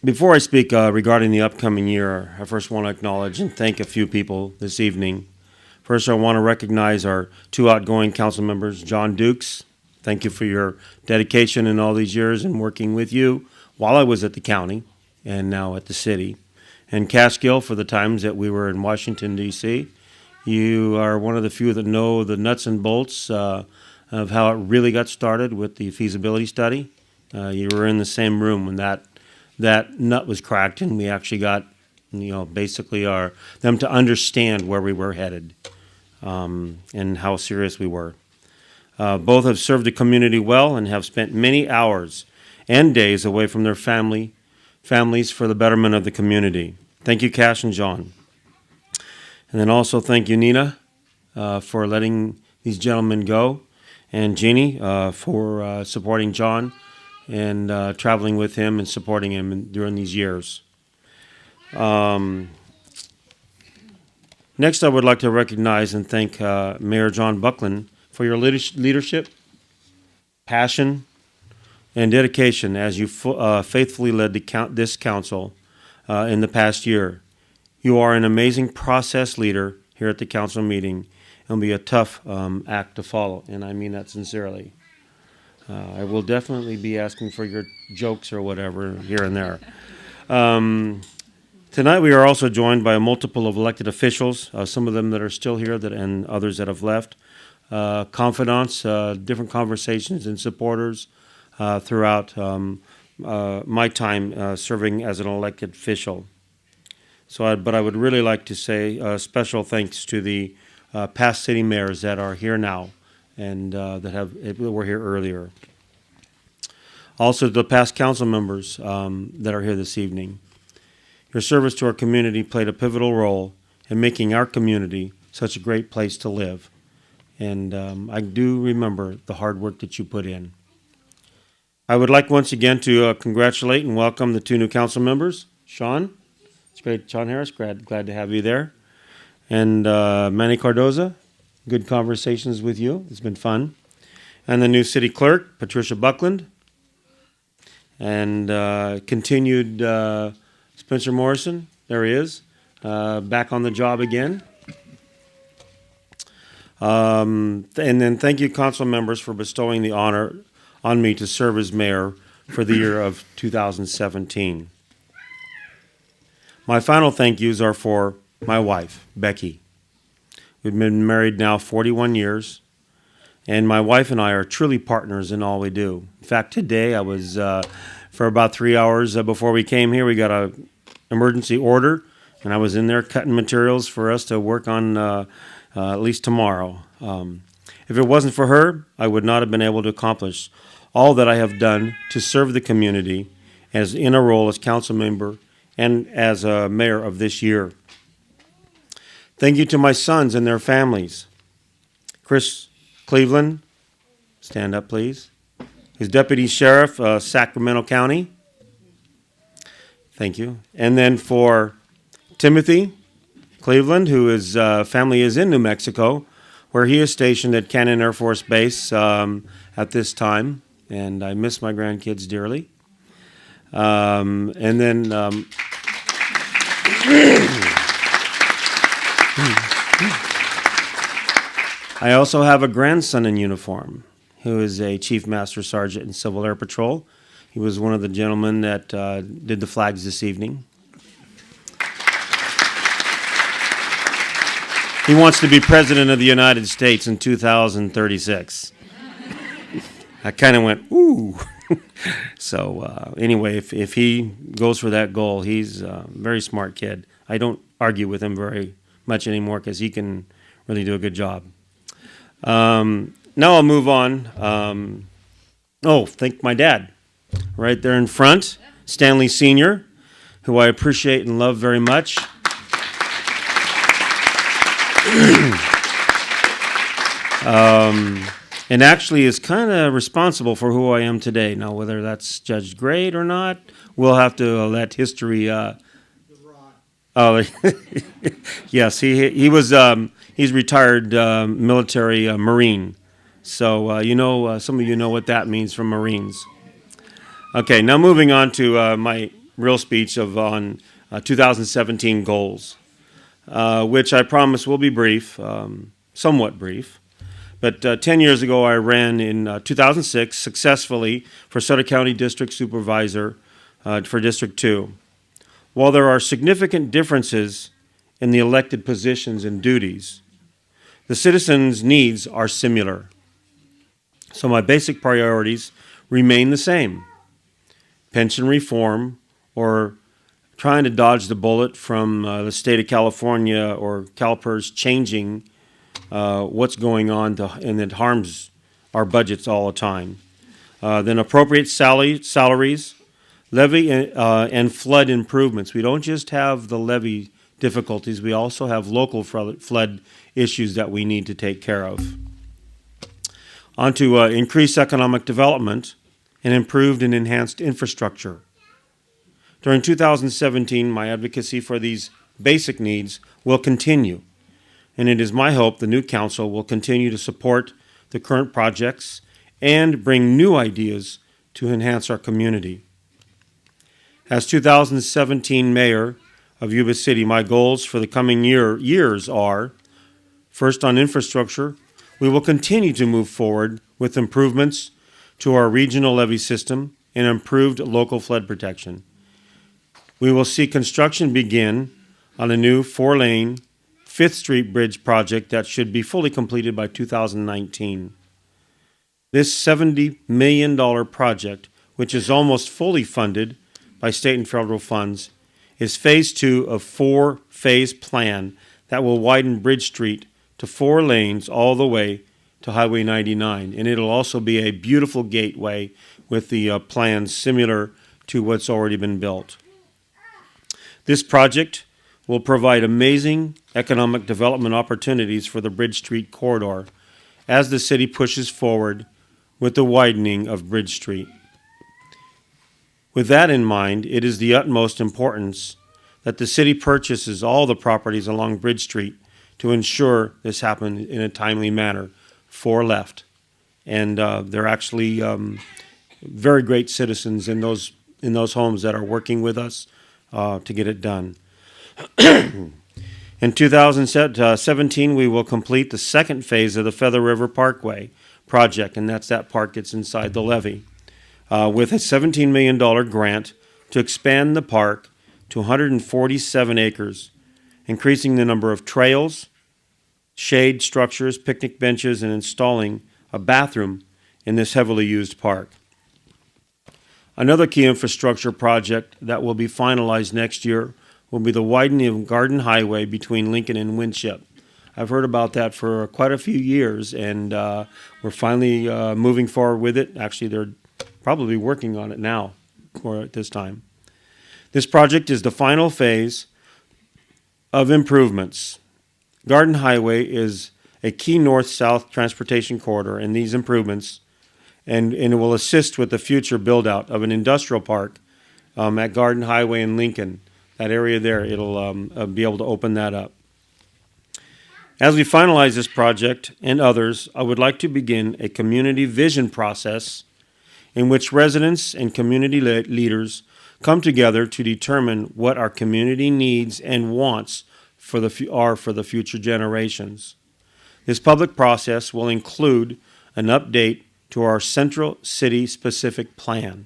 Before I speak regarding the upcoming year, I first want to acknowledge and thank a few people this evening. First, I want to recognize our two outgoing council members, John Dukes. Thank you for your dedication in all these years and working with you while I was at the county and now at the city. And Cash Gill for the times that we were in Washington, D.C. You are one of the few that know the nuts and bolts of how it really got started with the feasibility study. You were in the same room when that nut was cracked, and we actually got, basically them to understand where we were headed and how serious we were. Both have served the community well and have spent many hours and days away from their families for the betterment of the community. Thank you, Cash and John. And then also thank you, Nina, for letting these gentlemen go, and Jeannie for supporting John and traveling with him and supporting him during these years. Next, I would like to recognize and thank Mayor John Buckland for your leadership, passion, and dedication as you faithfully led this council in the past year. You are an amazing process leader here at the council meeting. It'll be a tough act to follow, and I mean that sincerely. I will definitely be asking for your jokes or whatever here and there. Tonight we are also joined by a multiple of elected officials, some of them that are still here and others that have left, confidants, different conversations and supporters throughout my time serving as an elected official. But I would really like to say special thanks to the past city mayors that are here now and that were here earlier. Also, the past council members that are here this evening. Your service to our community played a pivotal role in making our community such a great place to live. And I do remember the hard work that you put in. I would like once again to congratulate and welcome the two new council members. Sean, it's great. Sean Harris, glad to have you there. And Manny Cardoza, good conversations with you. It's been fun. And the new city clerk, Patricia Buckland. And continued Spencer Morrison, there he is, back on the job again. And then thank you, council members, for bestowing the honor on me to serve as mayor for the year of 2017. My final thank yous are for my wife, Becky. We've been married now 41 years, and my wife and I are truly partners in all we do. In fact, today I was, for about 3 hours before we came here, we got an emergency order, and I was in there cutting materials for us to work on at least tomorrow. If it wasn't for her, I would not have been able to accomplish all that I have done to serve the community as in a role as council member and as a mayor of this year. Thank you to my sons and their families. Chris Cleveland, stand up please. His deputy sheriff, Sacramento County. Thank you. And then for Timothy Cleveland, who his family is in New Mexico, where he is stationed at Cannon Air Force Base at this time. And I miss my grandkids dearly. And then I also have a grandson in uniform who is a Chief Master Sergeant in Civil Air Patrol. He was one of the gentlemen that did the flags this evening. He wants to be President of the United States in 2036. I kind of went, ooh. So anyway, if he goes for that goal, he's a very smart kid. I don't argue with him very much anymore because he can really do a good job. Now I'll move on. Thank my dad. Right there in front, Stanley Sr., who I appreciate and love very much. And actually is kind of responsible for who I am today. Now, whether that's judged great or not, we'll have to let history. Yes, he was. He's retired military Marine. So some of you know what that means from Marines. Okay, now moving on to my real speech on 2017 goals, which I promise will be brief, somewhat brief. But 10 years ago, I ran in 2006 successfully for Sutter County District Supervisor for District 2. While there are significant differences in the elected positions and duties, the citizens' needs are similar. So my basic priorities remain the same. Pension reform, or trying to dodge the bullet from the state of California or CalPERS changing what's going on and it harms our budgets all the time. Then appropriate salaries, levee and flood improvements. We don't just have the levee difficulties, we also have local flood issues that we need to take care of. On to increased economic development and improved and enhanced infrastructure. During 2017, my advocacy for these basic needs will continue, and it is my hope the new council will continue to support the current projects and bring new ideas to enhance our community. As 2017 Mayor of Yuba City, my goals for the coming years are, first on infrastructure, we will continue to move forward with improvements to our regional levee system and improved local flood protection. We will see construction begin on a new 4-lane 5th Street Bridge project that should be fully completed by 2019. This $70 million project, which is almost fully funded by state and federal funds, is phase 2 of 4-phase plan that will widen Bridge Street to 4 lanes all the way to Highway 99. And it'll also be a beautiful gateway with the plans similar to what's already been built. This project will provide amazing economic development opportunities for the Bridge Street corridor as the city pushes forward with the widening of Bridge Street. With that in mind, it is the utmost importance that the city purchases all the properties along Bridge Street to ensure this happens in a timely manner for left. And they're actually very great citizens in those homes that are working with us to get it done. In 2017, we will complete the second phase of the Feather River Parkway project, and that's that park that's inside the levee, with a $17 million grant to expand the park to 147 acres, increasing the number of trails, shade structures, picnic benches, and installing a bathroom in this heavily used park. Another key infrastructure project that will be finalized next year will be the widening of Garden Highway between Lincoln and Winship. I've heard about that for quite a few years, and we're finally moving forward with it. Actually, they're probably working on it now or at this time. This project is the final phase of improvements. Garden Highway is a key north-south transportation corridor, and these improvements and it will assist with the future build-out of an industrial park at Garden Highway in Lincoln. That area there, it'll be able to open that up. As we finalize this project and others, I would like to begin a community vision process in which residents and community leaders come together to determine what our community needs and wants for the future generations. This public process will include an update to our central city specific plan.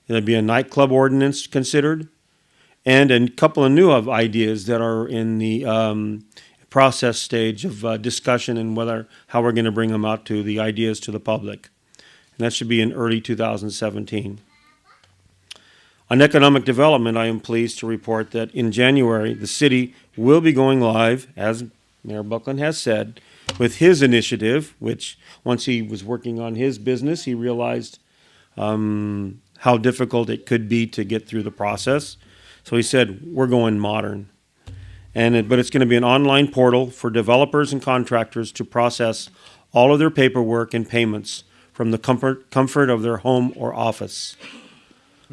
There'll be a nightclub ordinance considered, and a couple of new ideas that are in the process stage of discussion and how we're going to bring them out to the ideas to the public. And that should be in early 2017. On economic development, I am pleased to report that in January, the city will be going live, as Mayor Buckland has said, with his initiative, which once he was working on his business, he realized how difficult it could be to get through the process. So he said, we're going modern. But it's going to be an online portal for developers and contractors to process all of their paperwork and payments from the comfort of their home or office.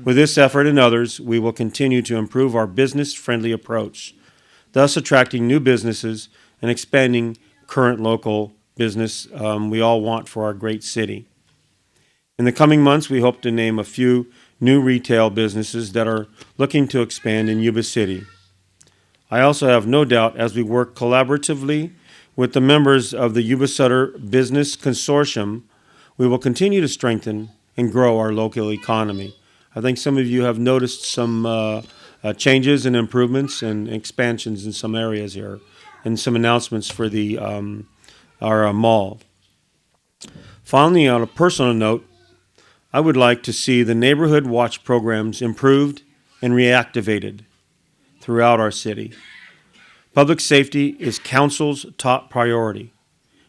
With this effort and others, we will continue to improve our business-friendly approach, thus attracting new businesses and expanding current local business we all want for our great city. In the coming months, we hope to name a few new retail businesses that are looking to expand in Yuba City. I also have no doubt as we work collaboratively with the members of the Yuba City Business Consortium, we will continue to strengthen and grow our local economy. I think some of you have noticed some changes and improvements and expansions in some areas here, and some announcements for our mall. Finally, on a personal note, I would like to see the neighborhood watch programs improved and reactivated throughout our city. Public safety is council's top priority,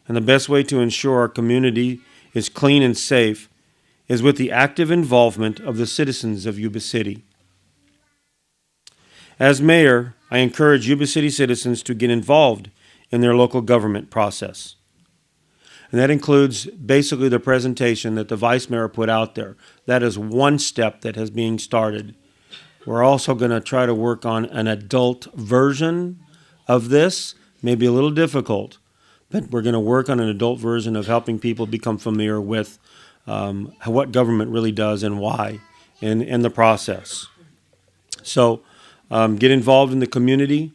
and the best way to ensure our community is clean and safe is with the active involvement of the citizens of Yuba City. As mayor, I encourage Yuba City citizens to get involved in their local government process. And that includes basically the presentation that the vice mayor put out there. That is one step that has been started. We're also going to try to work on an adult version of this, maybe a little difficult, but we're going to work on an adult version of helping people become familiar with what government really does and why in the process. So get involved in the community,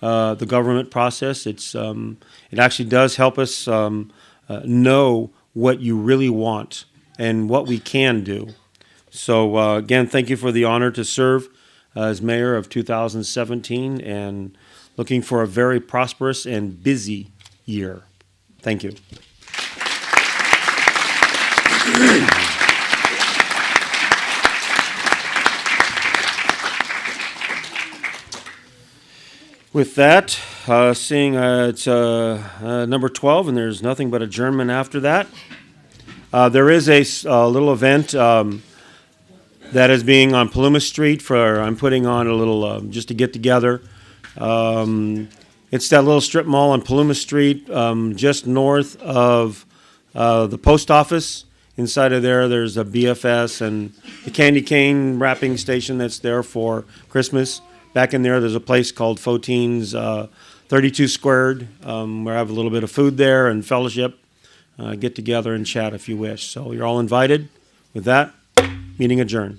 the government process. It actually does help us know what you really want and what we can do. So again, thank you for the honor to serve as mayor of 2017, and looking for a very prosperous and busy year. Thank you. With that, seeing it's number 12, and there's nothing but adjournment after that. There is a little event that is being on Paluma Street. I'm putting on a little just to get together. It's that little strip mall on Paluma Street, just north of the post office. Inside of there's a BFS and the candy cane wrapping station that's there for Christmas. Back in there's a place called Fotine's 32 Squared, where I have a little bit of food there and fellowship. Get together and chat if you wish. So you're all invited. With that, meeting adjourned.